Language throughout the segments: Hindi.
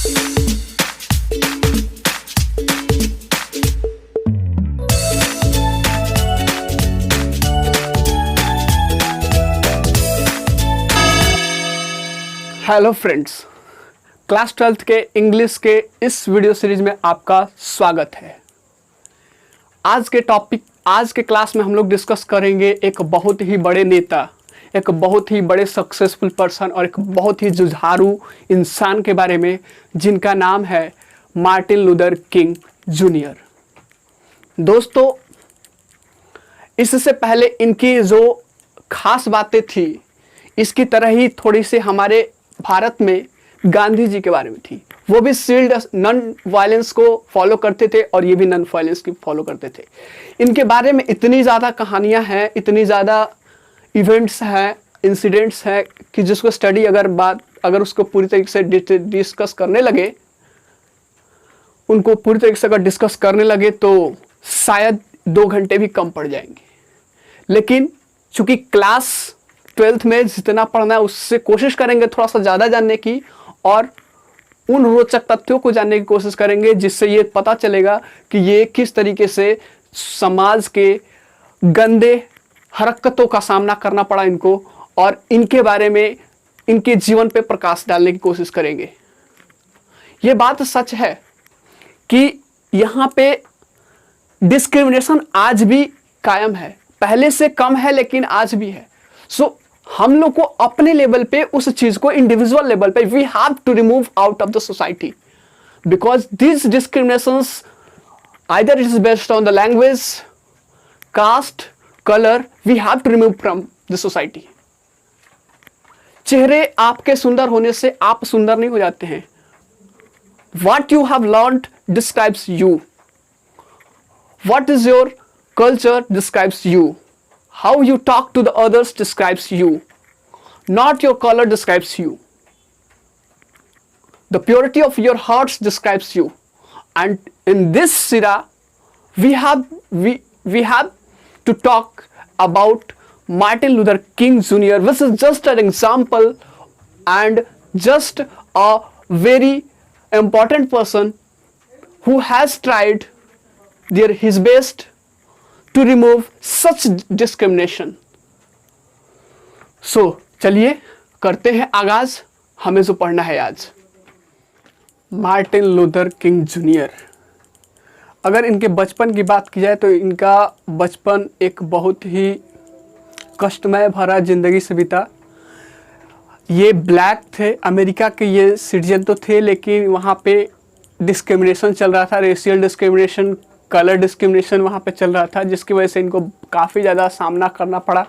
हेलो फ्रेंड्स, क्लास 12th के इंग्लिश के इस वीडियो सीरीज में आपका स्वागत है। आज के क्लास में हम लोग डिस्कस करेंगे एक बहुत ही बड़े नेता, एक बहुत ही बड़े सक्सेसफुल पर्सन और एक बहुत ही जुझारू इंसान के बारे में, जिनका नाम है मार्टिन लूथर किंग जूनियर। दोस्तों, इससे पहले इनकी जो खास बातें थी, इसकी तरह ही थोड़ी सी हमारे भारत में गांधी जी के बारे में थी। वो भी सील्ड नॉन वायलेंस को फॉलो करते थे और ये भी नॉन वायलेंस की फॉलो करते थे। इनके बारे में इतनी ज़्यादा कहानियां हैं, इतनी ज़्यादा इवेंट्स हैं, इंसिडेंट्स हैं कि जिसको स्टडी अगर उसको पूरी तरीके से डिस्कस करने लगे, उनको पूरी तरीके से अगर डिस्कस करने लगे तो शायद 2 घंटे भी कम पड़ जाएंगे। लेकिन चूंकि क्लास 12th में जितना पढ़ना है उससे कोशिश करेंगे थोड़ा सा ज़्यादा जानने की और उन रोचक तथ्यों को जानने की कोशिश करेंगे, जिससे ये पता चलेगा कि ये किस तरीके से समाज के गंदे हरकतों का सामना करना पड़ा इनको, और इनके बारे में, इनके जीवन पे प्रकाश डालने की कोशिश करेंगे। ये बात सच है कि यहाँ पे डिस्क्रिमिनेशन आज भी कायम है, पहले से कम है लेकिन आज भी है। सो हम लोग को अपने लेवल पे उस चीज को, इंडिविजुअल लेवल पे, we have to remove out of the society, because this discriminations either it is based on the language, caste, colour, we have to remove from the society. चेहरे आपके सुंदर होने से आप सुंदर नहीं हो जाते हैं। What you have learned describes you. What is your culture describes you. How you talk to the others describes you. Not your color describes you. The purity of your hearts describes you. And in this era, we have to talk about Martin Luther King Jr., which is just an example and just a very important person who has tried his best to remove such discrimination. So, चलिए करते हैं आगाज हमें जो पढ़ना है आज। मार्टिन लूथर किंग जूनियर, अगर इनके बचपन की बात की जाए तो इनका बचपन एक बहुत ही कष्टमय भरा जिंदगी से बीता। ये ब्लैक थे, अमेरिका के ये सिटीजन तो थे, लेकिन वहाँ पे डिस्क्रिमिनेशन चल रहा था, रेशियल डिस्क्रिमिनेशन, कलर डिस्क्रिमिनेशन वहाँ पे चल रहा था, जिसकी वजह से इनको काफ़ी ज़्यादा सामना करना पड़ा।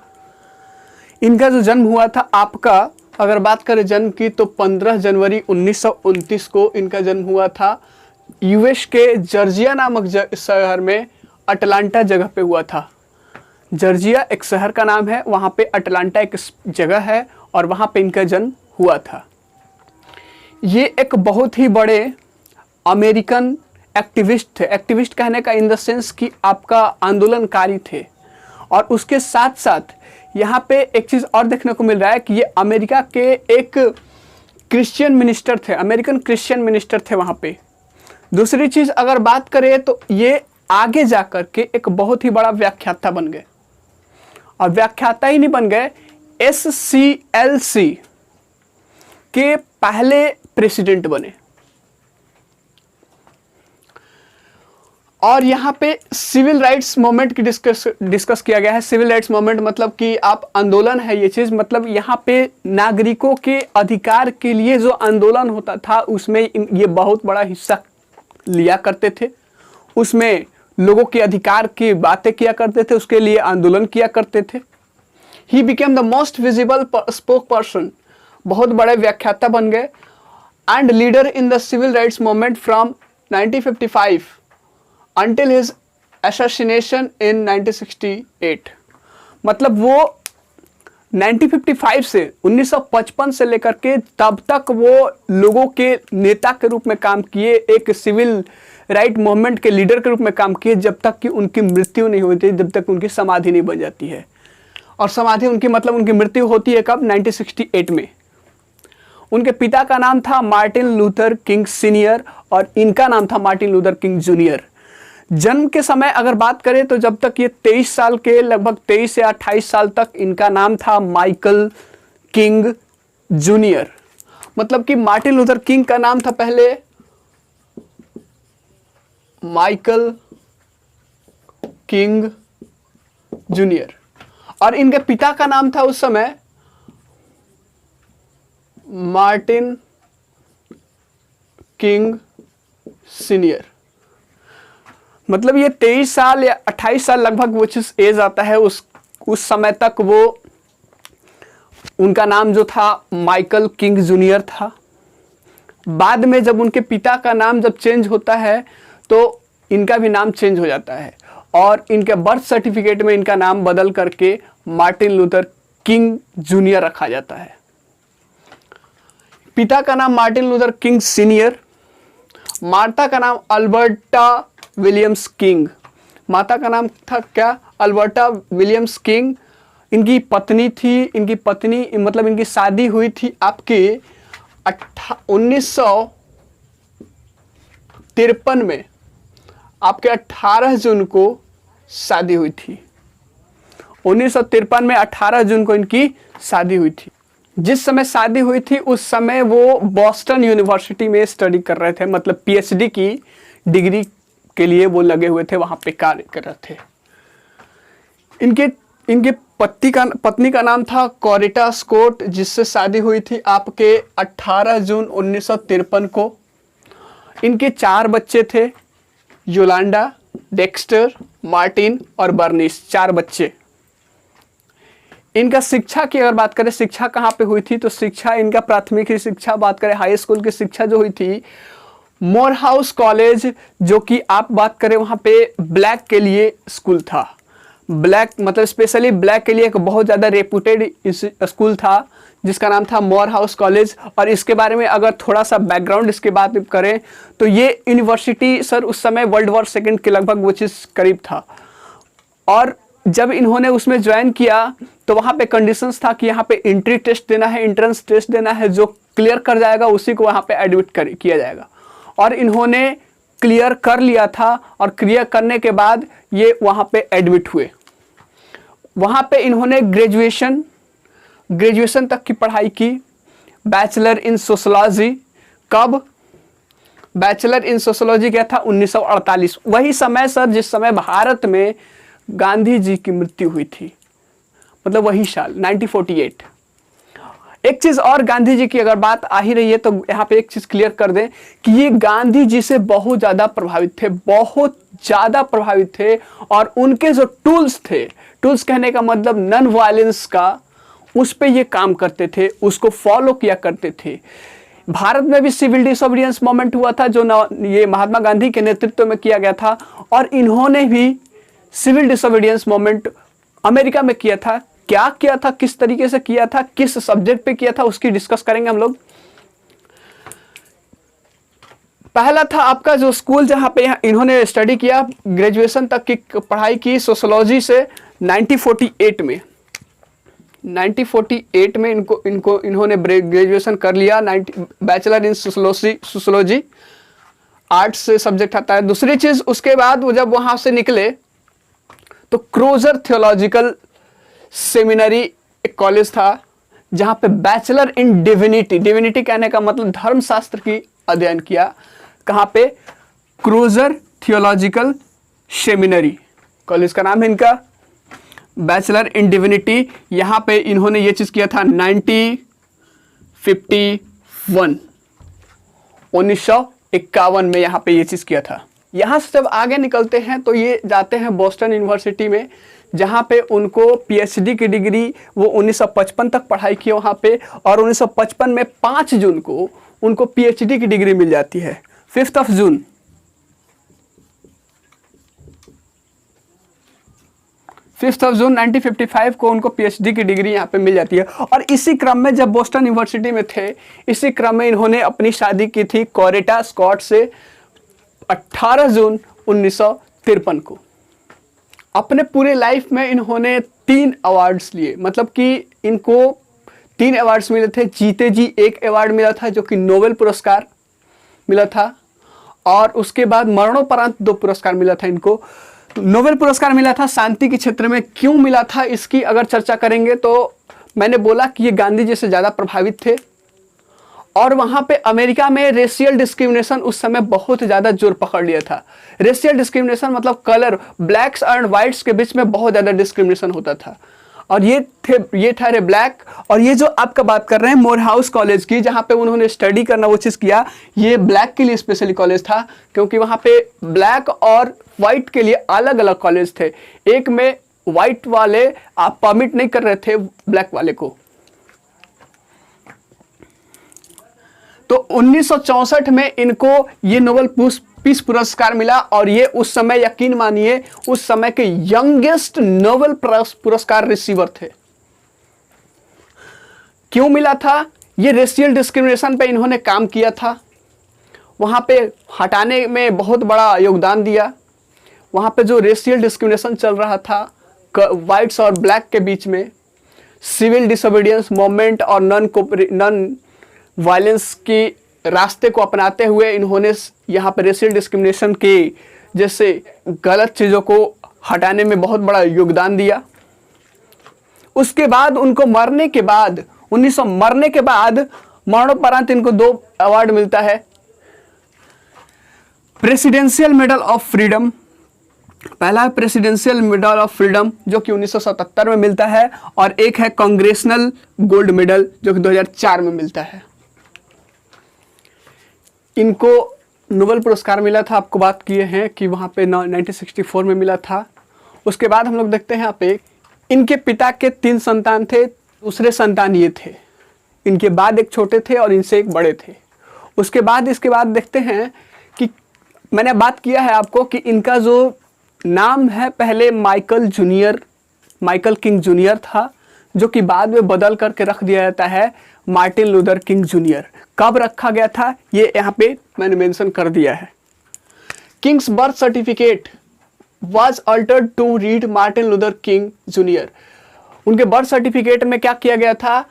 इनका जो जन्म हुआ था, आपका अगर बात करें जन्म की, तो 15 जनवरी 1929 को इनका जन्म हुआ था। यूएस के जॉर्जिया नामक शहर में, अटलांटा जगह पे हुआ था। जॉर्जिया एक शहर का नाम है, वहाँ पे अटलांटा एक जगह है और वहाँ पे इनका जन्म हुआ था। ये एक बहुत ही बड़े अमेरिकन एक्टिविस्ट थे। एक्टिविस्ट कहने का इन द सेंस कि आपका आंदोलनकारी थे। और उसके साथ साथ यहाँ पे एक चीज़ और देखने को मिल रहा है कि ये अमेरिका के एक क्रिश्चियन मिनिस्टर थे, अमेरिकन क्रिश्चियन मिनिस्टर थे वहाँ पे। दूसरी चीज़ अगर बात करें तो ये आगे जा कर के एक बहुत ही बड़ा व्याख्याता बन गए, और व्याख्याता ही नहीं बन गए, SCLC के पहले प्रेसिडेंट बने। और यहाँ पे सिविल राइट्स मूवमेंट की डिस्कस किया गया है। सिविल राइट्स मूवमेंट मतलब कि आप आंदोलन है ये चीज़, मतलब यहाँ पे नागरिकों के अधिकार के लिए जो आंदोलन होता था उसमें ये बहुत बड़ा हिस्सा लिया करते थे। उसमें लोगों के अधिकार की बातें किया करते थे, उसके लिए आंदोलन किया करते थे। He became the most visible spoke person, बहुत बड़े व्याख्याता बन गए, and leader in the civil rights movement from 1955 until his assassination in 1968। मतलब वो 1955 से 1955 से लेकर के तब तक वो लोगों के नेता के रूप में काम किए, एक सिविल राइट मूवमेंट के लीडर के रूप में काम किए, जब तक कि उनकी मृत्यु नहीं होती, जब तक उनकी समाधि नहीं बन जाती है। और समाधि उनकी मतलब उनकी मृत्यु होती है कब? 1968 में। उनके पिता का नाम था मार्टिन लूथर किंग सीनियर और इनका नाम था मार्टिन लूथर किंग जूनियर। जन्म के समय अगर बात करें तो जब तक ये 23 साल के, लगभग 23 या 28 साल तक इनका नाम था माइकल किंग जूनियर। मतलब कि मार्टिन लूथर किंग का नाम था पहले माइकल किंग जूनियर और इनके पिता का नाम था उस समय मार्टिन किंग सीनियर। मतलब ये 23 साल या 28 साल लगभग वो जिस एज आता है उस समय तक वो उनका नाम जो था माइकल किंग जूनियर था। बाद में जब उनके पिता का नाम जब चेंज होता है तो इनका भी नाम चेंज हो जाता है और इनके बर्थ सर्टिफिकेट में इनका नाम बदल करके मार्टिन लूथर किंग जूनियर रखा जाता है। पिता का नाम मार्टिन लूथर किंग सीनियर, माता का नाम अल्बर्टा विलियम्स किंग। माता का नाम था क्या? Alberta Williams king. इनकी पत्नी मतलब इनकी शादी हुई थी आपके 1953 में, आपके 18 जून को शादी हुई थी। 1953 में 18 जून को इनकी शादी हुई थी। जिस समय शादी हुई थी उस समय वो बॉस्टन यूनिवर्सिटी में स्टडी कर रहे थे, मतलब पीएचडी की डिग्री के लिए वो लगे हुए थे, वहां पे कार्य कर रहे थे। इनके पत्नी का नाम था कोरिटा स्कॉट, जिससे शादी हुई थी आपके 18 जून 1953 को। इनके 4 बच्चे थे, योलांडा, डेक्स्टर, मार्टिन और बर्निस, 4 बच्चे। इनका शिक्षा की अगर बात करें, शिक्षा कहाँ पे हुई थी, तो शिक्षा इनका प्राथमिक की शिक्षा बात करें, हाई स्कूल की शिक्षा जो हुई थी मोरहाउस कॉलेज, जो कि आप बात करें वहाँ पे ब्लैक के लिए स्कूल था। ब्लैक मतलब स्पेशली ब्लैक के लिए एक बहुत ज़्यादा रेपुटेड स्कूल था जिसका नाम था मोरहाउस कॉलेज। और इसके बारे में अगर थोड़ा सा बैकग्राउंड इसके बात करें तो ये यूनिवर्सिटी सर उस समय वर्ल्ड वॉर सेकेंड के लगभग वो चीज़ करीब था। और जब इन्होंने उसमें ज्वाइन किया तो वहाँ पे कंडीशंस था कि यहाँ पे एंट्री टेस्ट देना है, एंट्रेंस टेस्ट देना है, जो क्लियर कर जाएगा उसी को वहाँ पे एडमिट किया जाएगा। और इन्होंने क्लियर कर लिया था और क्लियर करने के बाद ये वहाँ पे एडमिट हुए। वहाँ पे इन्होंने ग्रेजुएशन तक की पढ़ाई की, बैचलर इन सोशोलॉजी। कब बैचलर इन सोशोलॉजी किया था? 1948, वही समय सर जिस समय भारत में गांधी जी की मृत्यु हुई थी, मतलब वही साल 1948। एक चीज और, गांधी जी की अगर बात आ ही रही है तो यहाँ पे एक चीज क्लियर कर दें कि ये गांधी जी से बहुत ज्यादा प्रभावित थे, बहुत ज्यादा प्रभावित थे। और उनके जो टूल्स थे, टूल्स कहने का मतलब नॉन वायलेंस का, उस पे ये काम करते थे, उसको फॉलो किया करते थे। भारत में भी सिविल डिसोबीडियंस मूवमेंट हुआ था जो ये महात्मा गांधी के नेतृत्व में किया गया था। और इन्होंने भी सिविल डिसोबीडियंस मूवमेंट अमेरिका में किया था। क्या किया था, किस तरीके से किया था, किस सब्जेक्ट पे किया था, उसकी डिस्कस करेंगे हम लोग। पहला था आपका जो स्कूल जहां पे इन्होंने स्टडी किया, ग्रेजुएशन तक की पढ़ाई की सोशोलॉजी से 1948 में। 1948 में इन्होंने ग्रेजुएशन कर लिया, बैचलर इन सोशोलॉजी, आर्ट्स से सब्जेक्ट आता है। दूसरी चीज, उसके बाद वो जब वहां से निकले तो क्रोजर थियोलॉजिकल सेमिनरी एक कॉलेज था जहां पे बैचलर इन डिविनिटी कहने का मतलब धर्मशास्त्र की अध्ययन किया। कहां पे? क्रोजर थियोलॉजिकल सेमिनरी कॉलेज का नाम है इनका, बैचलर इन डिविनिटी। यहां पे इन्होंने ये चीज किया था 1951 में यहां पे ये चीज किया था। यहां से जब आगे निकलते हैं तो ये जाते हैं बॉस्टन यूनिवर्सिटी में, जहां पे उनको पीएचडी की डिग्री वो 1955 तक पढ़ाई की वहां पे। और 1955 में 5 जून को उनको पीएचडी की डिग्री मिल जाती है। 5 जून 1955 को उनको पीएचडी की डिग्री यहाँ पे मिल जाती है। और इसी क्रम में जब बोस्टन यूनिवर्सिटी में थे, इसी क्रम में इन्होंने अपनी शादी की थी कोरिटा स्कॉट से 18 जून 1953 को। अपने पूरे लाइफ में इन्होंने 3 अवार्ड्स लिए, मतलब कि इनको 3 अवार्ड्स मिले थे। जीते जी 1 अवार्ड मिला था जो कि नोबेल पुरस्कार मिला था, और उसके बाद मरणोपरांत 2 पुरस्कार मिला था इनको। नोबेल पुरस्कार मिला था शांति के क्षेत्र में। क्यों मिला था इसकी अगर चर्चा करेंगे तो मैंने बोला कि ये गांधी जी से ज़्यादा प्रभावित थे, और वहाँ पे अमेरिका में रेशियल डिस्क्रिमिनेशन उस समय बहुत ज़्यादा जोर पकड़ लिया था। रेशियल डिस्क्रिमिनेशन मतलब कलर, ब्लैक्स एंड वाइट्स के बीच में बहुत ज़्यादा डिस्क्रिमिनेशन होता था, और ये ठहरे ब्लैक। और ये जो आपका बात कर रहे हैं मोरहाउस कॉलेज की, जहाँ पे उन्होंने स्टडी करना वो चीज़ किया, ये ब्लैक के लिए स्पेशली कॉलेज था, क्योंकि वहाँ पे ब्लैक और वाइट के लिए अलग अलग कॉलेज थे। एक में वाइट वाले आप परमिट नहीं कर रहे थे ब्लैक वाले को। तो 1964 में इनको ये नोबेल पीस पुरस्कार मिला, और ये उस समय, यकीन मानिए, उस समय के यंगेस्ट नोबेल पुरस्कार रिसीवर थे। क्यों मिला था? ये रेशियल डिस्क्रिमिनेशन पे इन्होंने काम किया था, वहां पे हटाने में बहुत बड़ा योगदान दिया। वहां पे जो रेशियल डिस्क्रिमिनेशन चल रहा था वाइट्स और ब्लैक के बीच में, सिविल डिसोबीडियंस मूवमेंट और नॉन वायलेंस की रास्ते को अपनाते हुए इन्होंने यहाँ पर रेशियल डिस्क्रिमिनेशन के जैसे गलत चीज़ों को हटाने में बहुत बड़ा योगदान दिया। उसके बाद उनको मरने के बाद 1900 मरने के बाद मरणोपरांत इनको 2 अवार्ड मिलता है। प्रेसिडेंशियल मेडल ऑफ फ्रीडम, पहला है प्रेसिडेंशियल मेडल ऑफ फ्रीडम जो कि 1977 में मिलता है, और एक है कांग्रेसनल गोल्ड मेडल जो कि 2004 में मिलता है। इनको नोबेल पुरस्कार मिला था, आपको बात किए हैं कि वहाँ पे 1964 में मिला था। उसके बाद हम लोग देखते हैं यहाँ पे इनके पिता के 3 संतान थे, दूसरे संतान ये थे, इनके बाद एक छोटे थे और इनसे एक बड़े थे। उसके बाद इसके बाद देखते हैं कि मैंने बात किया है आपको कि इनका जो नाम है पहले माइकल किंग जूनियर था, जो कि बाद में बदल करके रख दिया जाता है मार्टिन लूथर किंग जूनियर। कब रखा गया था ये यहाँ पे मैंने मेंशन कर दिया है। King's birth certificate was altered to read Martin Luther King junior. उनके बर्थ सर्टिफिकेट में क्या किया गया था,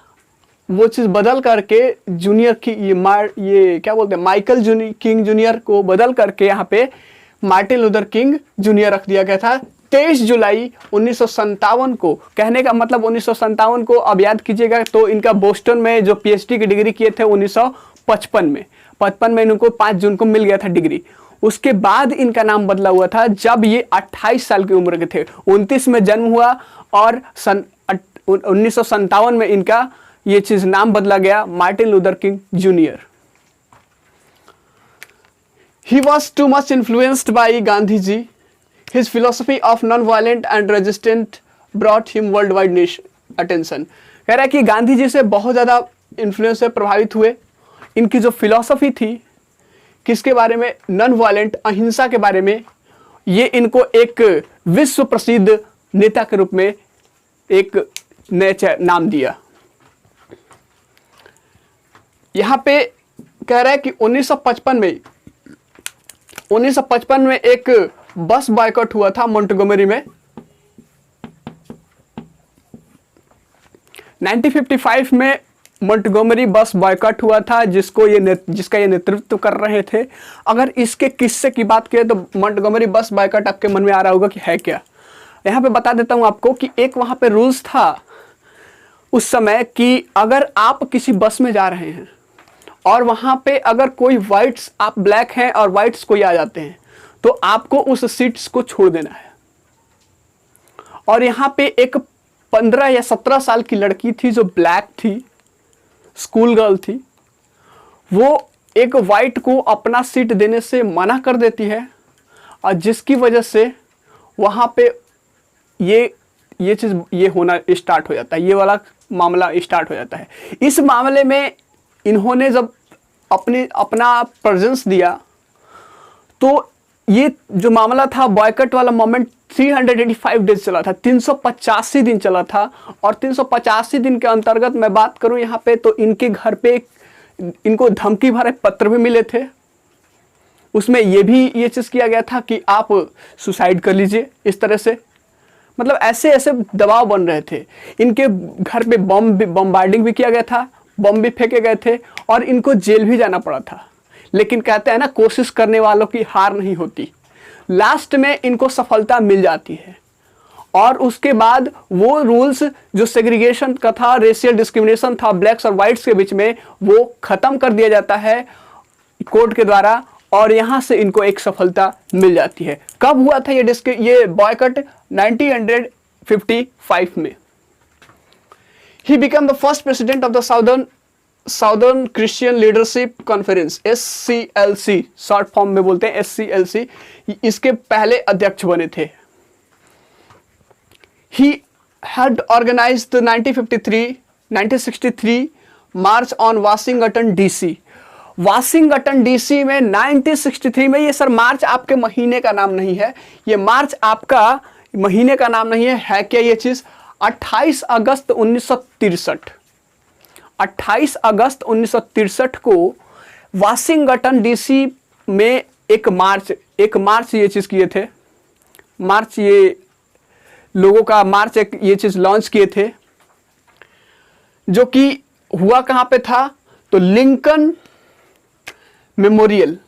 वो चीज़ बदल करके जूनियर की ये क्या बोलते हैं माइकल किंग जूनियर को बदल करके यहाँ पे मार्टिन लूथर किंग जूनियर रख दिया गया था। 23 जुलाई 1957 को, कहने का मतलब 1957 को अब याद कीजिएगा तो इनका बोस्टन में जो पीएचडी की डिग्री किए थे 1955 में, 55 में इनको 5 जून को मिल गया था डिग्री। उसके बाद इनका नाम बदला हुआ था जब ये 28 साल की उम्र के थे। 29 में जन्म हुआ और 1957 में इनका ये चीज नाम बदला गया Martin Luther King junior. He was too much influenced by Gandhi ji. His philosophy of non-violent and resistant brought him worldwide attention. कह रहा है कि गांधी जी से बहुत ज़्यादा इन्फ्लुएंस से प्रभावित हुए। इनकी जो फिलॉसफी थी किसके बारे में, नॉन वायलेंट, अहिंसा के बारे में, ये इनको एक विश्व प्रसिद्ध नेता के रूप में एक नया नाम दिया। यहाँ पे कह रहा है कि 1955 में एक बस बॉयकॉट हुआ था मोंटगोमरी में। 1955 में मोंटगोमरी बस बॉयकॉट हुआ था जिसका ये नेतृत्व कर रहे थे। अगर इसके किस्से की बात करें तो मोंटगोमरी बस बॉयकॉट आपके मन में आ रहा होगा कि है क्या। यहाँ पे बता देता हूँ आपको कि एक वहाँ पे रूल्स था उस समय कि अगर आप किसी बस में जा रहे हैं और वहाँ पे अगर कोई वाइट्स, आप ब्लैक हैं और वाइट्स कोई आ जाते हैं तो आपको उस सीट्स को छोड़ देना है। और यहाँ पे एक 15 या 17 साल की लड़की थी जो ब्लैक थी, स्कूल गर्ल थी, वो एक वाइट को अपना सीट देने से मना कर देती है और जिसकी वजह से वहाँ पे ये चीज़ ये होना स्टार्ट हो जाता है, ये वाला मामला स्टार्ट हो जाता है। इस मामले में इन्होंने जब अपना प्रेजेंस दिया तो ये जो मामला था बॉयकॉट वाला मोमेंट 385 डेज चला था, 385 दिन चला था। और 385 दिन के अंतर्गत मैं बात करूं यहाँ पे तो इनके घर पे इनको धमकी भरे पत्र भी मिले थे। उसमें ये चीज़ किया गया था कि आप सुसाइड कर लीजिए, इस तरह से मतलब ऐसे ऐसे दबाव बन रहे थे। इनके घर पे बम्बार्डिंग भी किया गया था, बम भी फेंके गए थे और इनको जेल भी जाना पड़ा था। लेकिन कहते हैं ना, कोशिश करने वालों की हार नहीं होती। लास्ट में इनको सफलता मिल जाती है और उसके बाद वो रूल्स जो सेग्रीगेशन का था, रेशियल डिस्क्रिमिनेशन था ब्लैक्स और वाइट्स के बीच में, वो खत्म कर दिया जाता है कोर्ट के द्वारा और यहां से इनको एक सफलता मिल जाती है। कब हुआ था ये बॉयकॉट? 1955 में। He become the first president of the southern Christian leadership conference, SCLC short form में बोलते हैं, SCLC। इसके पहले अध्यक्ष बने थे। He had organized the 1963 march on Washington DC। Washington DC में 1963 में, ये सर मार्च आपके महीने का नाम नहीं है, ये मार्च आपका महीने का नाम नहीं है। है क्या ये चीज? 28 अगस्त 1963, 28 अगस्त 1963 को वाशिंगटन DC में एक मार्च ये चीज किए थे। मार्च, ये लोगों का मार्च एक ये चीज लॉन्च किए थे, जो कि हुआ कहां पे था? तो लिंकन मेमोरियल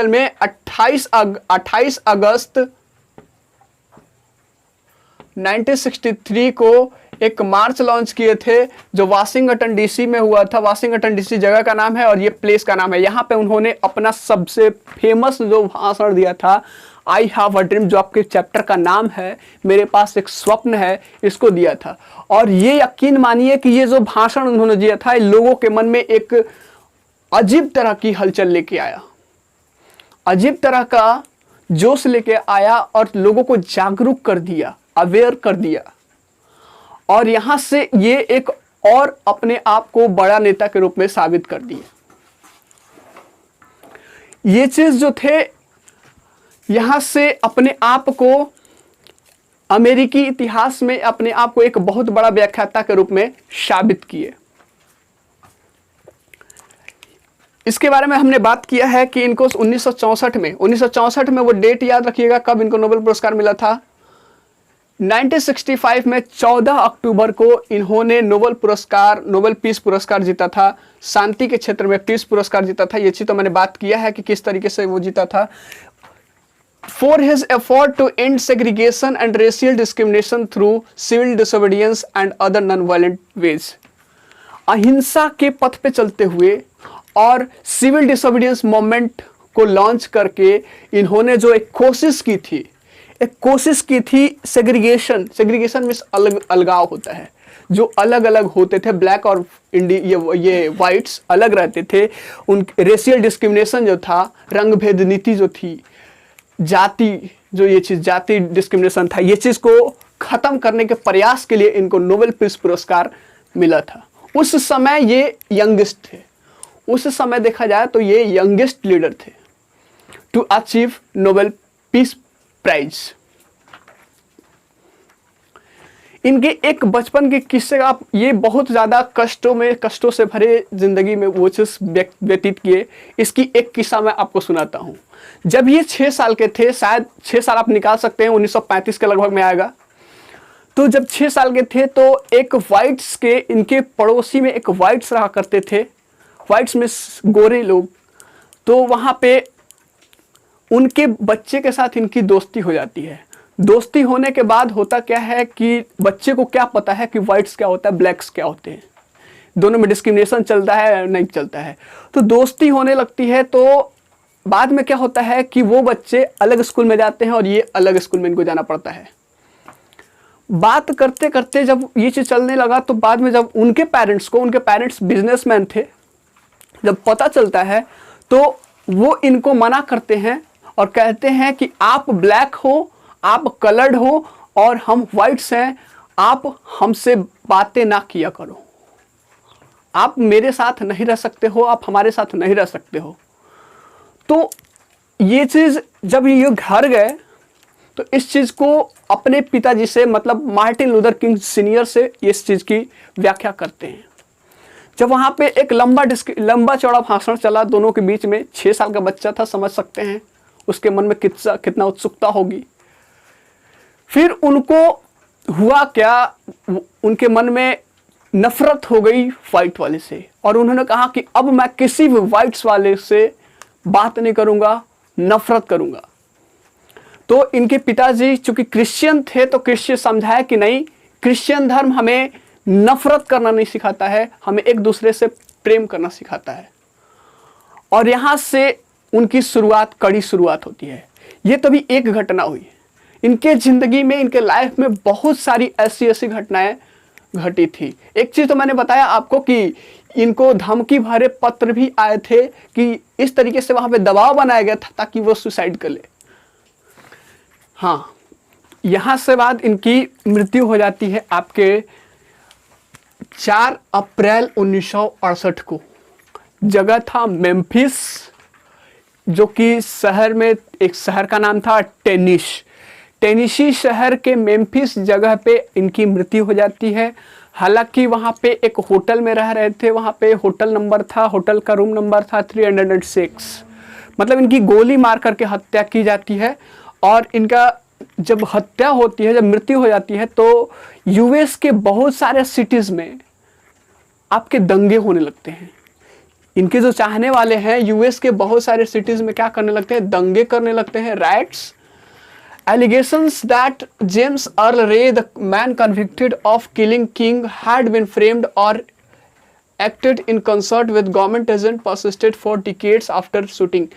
में 28 अगस्त 1963 को एक मार्च लॉन्च किए थे, जो वाशिंगटन DC में हुआ था। वाशिंगटन DC जगह का नाम है और ये प्लेस का नाम है। यहाँ पे उन्होंने अपना सबसे फेमस जो भाषण दिया था, आई हैव अ ड्रीम, जो आपके चैप्टर का नाम है, मेरे पास एक स्वप्न है, इसको दिया था। और ये यकीन मानिए कि ये जो भाषण उन्होंने दिया था, लोगों के मन में एक अजीब तरह की हलचल लेके आया, अजीब तरह का जोश लेके आया और लोगों को जागरूक कर दिया, अवेयर कर दिया। और यहां से ये एक और अपने आप को बड़ा नेता के रूप में साबित कर दिए। ये चीज जो थे, यहां से अपने आप को अमेरिकी इतिहास में अपने आप को एक बहुत बड़ा व्याख्याता के रूप में साबित किए। इसके बारे में हमने बात किया है कि इनको 1964 में वो डेट याद रखिएगा कब इनको नोबेल पुरस्कार मिला था। 1965 में 14 अक्टूबर को इन्होंने नोबेल पीस पुरस्कार जीता था। शांति के क्षेत्र में पीस पुरस्कार जीता था। ये चीज तो मैंने बात किया है कि किस तरीके से वो जीता था। For his effort to end segregation and racial discrimination through civil disobedience and other non-violent ways, अहिंसा के पथ पे चलते हुए और सिविल डिसोबीडियंस मूवमेंट को लॉन्च करके इन्होंने जो एक कोशिश की थी सेग्रीगेशन मीन्स अलगाव होता है, जो अलग अलग होते थे, ब्लैक और ये वाइट्स अलग रहते थे। उन रेशियल डिस्क्रिमिनेशन जो था, रंग भेद नीति जो थी, जाति डिस्क्रिमिनेशन था, ये चीज को खत्म करने के प्रयास के लिए इनको नोबेल पीस पुरस्कार मिला था। उस समय ये यंगेस्ट थे, उस समय देखा जाए तो ये यंगेस्ट लीडर थे to achieve Nobel peace prize. इनके एक बचपन के किस्से आप, ये बहुत ज्यादा कष्टों से भरे जिंदगी में वो चीज व्यतीत किए। इसकी एक किस्सा मैं आपको सुनाता हूं। जब ये 6 साल के थे, शायद 6 साल आप निकाल सकते हैं, 1935 के लगभग में आएगा। तो जब 6 साल के थे तो एक वाइट्स के, इनके पड़ोसी में एक वाइट्स रहा करते थे, वाइट्स में गोरे लोग। तो वहां पे उनके बच्चे के साथ इनकी दोस्ती हो जाती है। दोस्ती होने के बाद होता क्या है कि बच्चे को क्या पता है कि वाइट्स क्या होता है, ब्लैक्स क्या होते हैं, दोनों में डिस्क्रिमिनेशन चलता है नहीं चलता है। तो दोस्ती होने लगती है। तो बाद में क्या होता है कि वो बच्चे अलग स्कूल में जाते हैं और ये अलग स्कूल में इनको जाना पड़ता है। बात करते करते जब ये चीज चलने लगा तो बाद में जब उनके पेरेंट्स बिजनेसमैन थे, जब पता चलता है तो वो इनको मना करते हैं और कहते हैं कि आप ब्लैक हो, आप कलर्ड हो और हम वाइट्स हैं, आप हमसे बातें ना किया करो, आप मेरे साथ नहीं रह सकते हो, आप हमारे साथ नहीं रह सकते हो। तो ये चीज जब ये घर गए तो इस चीज को अपने पिताजी से, मतलब मार्टिन लूथर किंग सीनियर से इस चीज की व्याख्या करते हैं। जब वहां पे एक लंबा चौड़ा भाषण चला दोनों के बीच में, 6 साल का बच्चा था, समझ सकते हैं उसके मन में कितना उत्सुकता होगी। फिर उनको हुआ क्या, उनके मन में नफरत हो गई वाइट वाले से, और उन्होंने कहा कि अब मैं किसी भी वाइट्स वाले से बात नहीं करूंगा, नफरत करूंगा। तो इनके पिताजी चूंकि क्रिश्चियन थे, तो क्रिश्चियन समझाया कि नहीं, क्रिश्चियन धर्म हमें नफरत करना नहीं सिखाता है, हमें एक दूसरे से प्रेम करना सिखाता है। और यहां से उनकी शुरुआत, कड़ी शुरुआत होती है। ये तभी एक घटना हुई, इनके जिंदगी में, इनके लाइफ में बहुत सारी ऐसी ऐसी घटनाएं घटी थी। एक चीज तो मैंने बताया आपको कि इनको धमकी भरे पत्र भी आए थे कि इस तरीके से वहां पे दबाव बनाया गया था ताकि वो सुसाइड कर ले। हाँ, यहां से बाद इनकी मृत्यु हो जाती है आपके 4 अप्रैल 1968 को। जगह था मेम्फिस, जो कि शहर में, एक शहर का नाम था टेनिसी शहर के मेम्फिस जगह पे इनकी मृत्यु हो जाती है। हालांकि वहाँ पे एक होटल में रह रहे थे, वहाँ पे होटल नंबर था, होटल का रूम नंबर था 306। मतलब इनकी गोली मार करके हत्या की जाती है। और इनका जब हत्या होती है, जब मृत्यु हो जाती है, तो यूएस के बहुत सारे सिटीज़ में आपके दंगे होने लगते हैं। इनके जो चाहने वाले हैं यूएस के बहुत सारे सिटीज़ में क्या करने लगते हैं, दंगे करने लगते हैं, rights. Allegations that James Earl Ray, the man convicted of killing King, had been framed or acted in concert with government agent persisted for decades after shooting.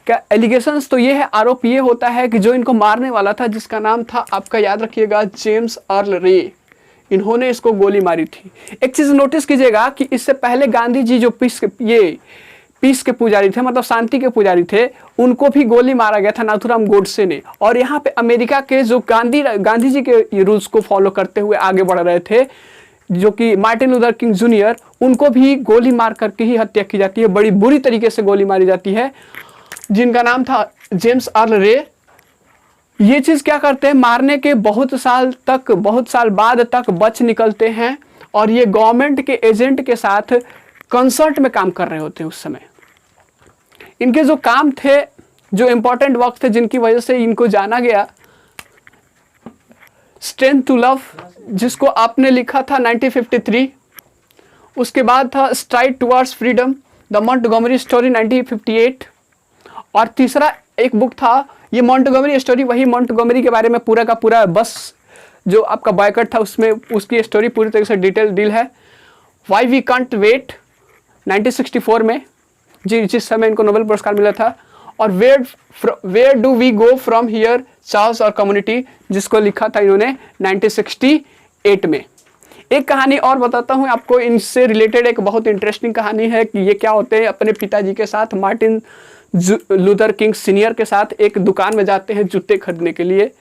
क्या एलिगेशंस तो ये है, आरोप ये होता है कि जो इनको मारने वाला था, जिसका नाम था, आपका याद रखिएगा, जेम्स अर्ल रे, इन्होंने इसको गोली मारी थी। एक चीज नोटिस कीजिएगा कि इससे पहले गांधी जी जो पीस के पुजारी थे, मतलब शांति के पुजारी थे, उनको भी गोली मारा गया था नाथुराम गोडसे ने। और यहाँ पे अमेरिका के जो गांधी जी के रूल्स को फॉलो करते हुए आगे बढ़ रहे थे, जो कि मार्टिन लूथर किंग जूनियर, उनको भी गोली मार करके ही हत्या की जाती है, बड़ी बुरी तरीके से गोली मारी जाती है, जिनका नाम था जेम्स अर्ल रे। ये चीज क्या करते हैं, मारने के बहुत साल बाद तक बच निकलते हैं, और ये गवर्नमेंट के एजेंट के साथ कंसर्ट में काम कर रहे होते हैं। उस समय इनके जो काम थे, जो इंपॉर्टेंट वर्क थे, जिनकी वजह से इनको जाना गया, स्ट्रेंथ टू लव, जिसको आपने लिखा था 1953। उसके बाद था STRIDE towards freedom, the Montgomery story 1958। और तीसरा एक बुक था, ये मॉन्टगोमरी स्टोरी, वही मॉन्टगोमरी के बारे में पूरा का पूरा, बस जो आपका बॉयकट था उसमें उसकी स्टोरी पूरी तरीके से डिटेल डील है। वाई वी कांट वेट 1964 में, जिस समय इनको नोबेल पुरस्कार मिला था। और where do we go from here, चार्ल्स और कम्युनिटी, जिसको लिखा था इन्होंने 1968 में। एक कहानी और बताता हूँ आपको, इनसे रिलेटेड एक बहुत इंटरेस्टिंग कहानी है कि ये क्या होते हैं, अपने पिताजी के साथ, मार्टिन लूथर किंग सीनियर के साथ एक दुकान में जाते हैं जूते खरीदने के लिए।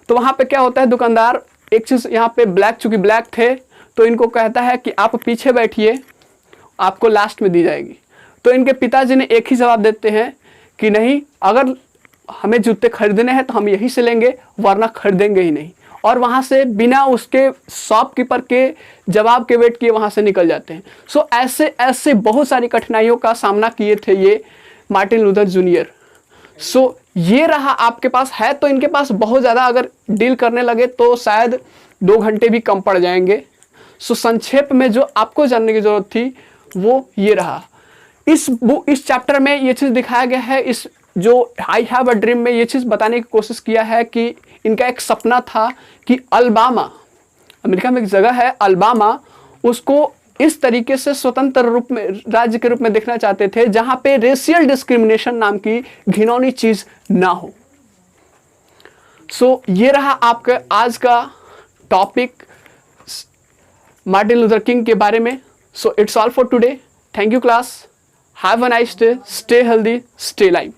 तो वहाँ पे क्या होता है, दुकानदार एक चीज़, यहाँ पे चूंकि ब्लैक थे, तो इनको कहता है कि आप पीछे बैठिए, आपको लास्ट में दी जाएगी। तो इनके पिताजी ने एक ही जवाब देते हैं कि नहीं, अगर हमें जूते खरीदने हैं तो हम यहीं से लेंगे, वरना खरीदेंगे ही नहीं। और वहाँ से बिना उसके शॉपकीपर के जवाब के वेट किए वहाँ से निकल जाते हैं। सो ऐसे बहुत सारी कठिनाइयों का सामना किए थे ये मार्टिन लूथर जूनियर। सो ये रहा आपके पास है, तो इनके पास बहुत ज़्यादा अगर डील करने लगे तो शायद 2 घंटे भी कम पड़ जाएंगे। सो संक्षेप में जो आपको जानने की जरूरत थी वो ये रहा। इस चैप्टर में ये चीज़ दिखाया गया है, इस जो आई हैव अ ड्रीम में ये चीज़ बताने की कोशिश किया है कि इनका एक सपना था कि अल्बामा, अमेरिका में एक जगह है अल्बामा, उसको इस तरीके से स्वतंत्र रूप में, राज्य के रूप में देखना चाहते थे जहां पे रेशियल डिस्क्रिमिनेशन नाम की घिनौनी चीज ना हो। सो ये रहा आपका आज का टॉपिक मार्टिन लूथर किंग के बारे में। So it's all for today. Thank you class, have a nice day, stay healthy, stay live.